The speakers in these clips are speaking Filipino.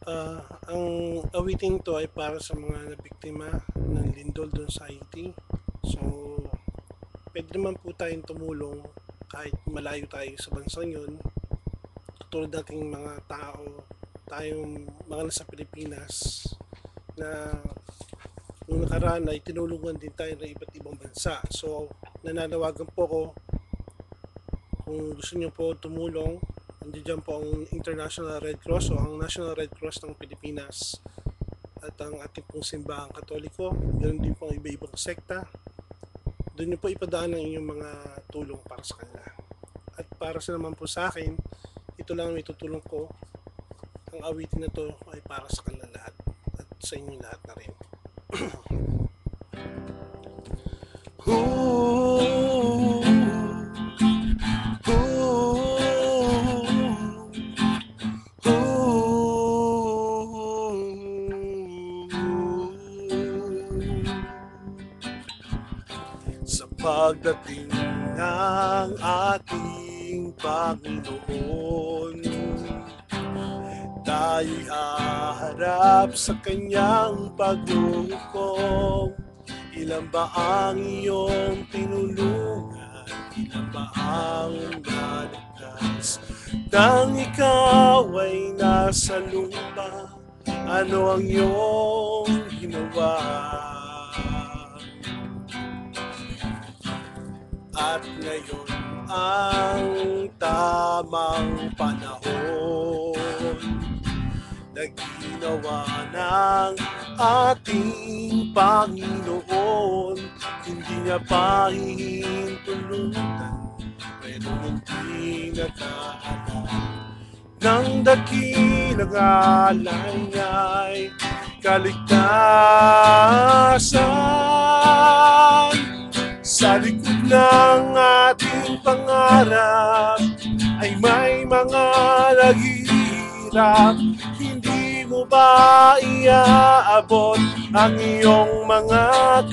Ang awiting to ay para sa mga nabiktima ng lindol doon sa Haiti. So, pwede naman po tayong tumulong kahit malayo tayo sa bansang yun. Tulad nating mga tao, tayong mga nasa Pilipinas na nung nakaraan ay tinulungan din tayo ng iba't ibang bansa. So, nananawagan po ko kung gusto niyo po tumulong, nandiyan po ang International Red Cross o ang National Red Cross ng Pilipinas at ang ating pong simbahang katoliko, ganoon din po ang iba-ibang sekta. Doon niyo po ipadaan ang inyong mga tulong para sa kanila. At para sa naman po sa akin, ito lang ang itutulong ko. Ang awitin na to ay para sa kanila lahat at sa inyong lahat na rin. Sa pagdating ng ating Panginoon, tayo'y haharap sa kanyang paghuhukom. Ilan ba ang iyong tinulungan? Ilan ba ang naligtas? Nang ikaw ay nasa lupa, ano ang iyong ginawa? At ngayon ang tamang panahon na ginawa ng ating Panginoon. Hindi niya pa hihintulutan, pero hindi nakaalam ng dakilang alay niya'y kaligtasan. Sa likod ng ating pangarap ay may mga naghihirap. Hindi mo ba iaabot ang iyong mga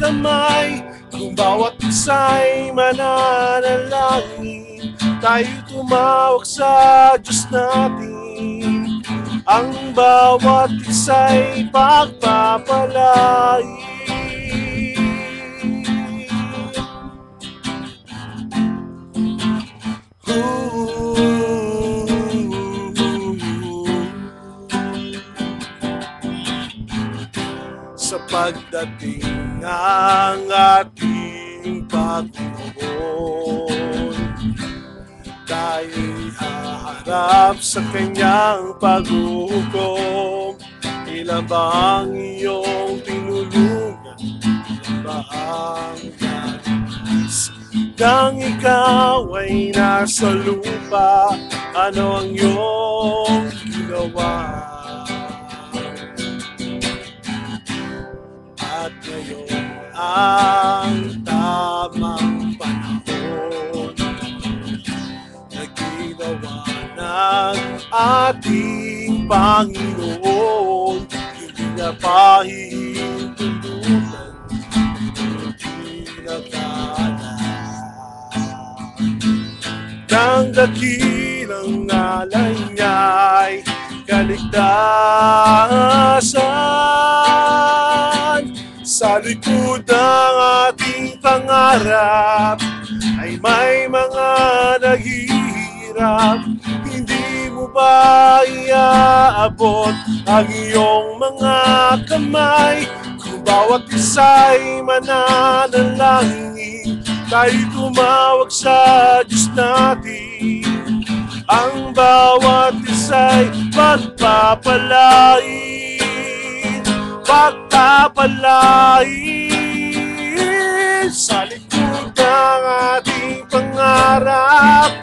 kamay? Kung bawat isa'y mananalangin, tayo tumawag sa Diyos natin. Ang bawat isa'y pagpapalain. Sa pagdating ng ating Panginoon, tayo'y haharap sa kanyang paghuhukom. Ilan ba ang iyong tinulungan? Ilan ba ang naligtas? Nang ikaw ay nasa lupa, ano ang iyong ginawa? At ngayon ang tamang panahon na ginawa ng ating Panginoon. Hindi niya pa hihintulutan, hindi nakaalam ng dakilang alay niya'y kaligtasan. Sa likod ng ating pangarap ay may mga naghihirap. Hindi mo ba iaabot ang iyong mga kamay? Kung bawat isa'y mananalangin, tayo tumawag sa Diyos natin. Ang bawat isa'y pagpapalain. Pagpapalain. Sa likod ng ating pangarap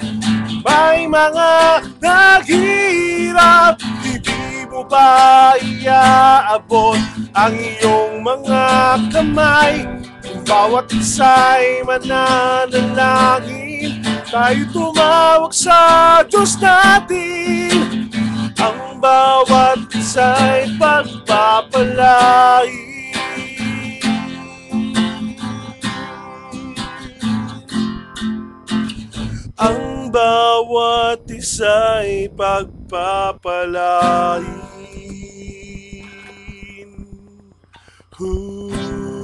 may mga naghihirap. Hindi mo ba iaabot ang iyong mga kamay? Kung bawat isa'y mananalangin, tayo tumawag sa Diyos natin. Ang bawat isa'y pagpapalain. Ang bawat isa'y pagpapalain. Hmm.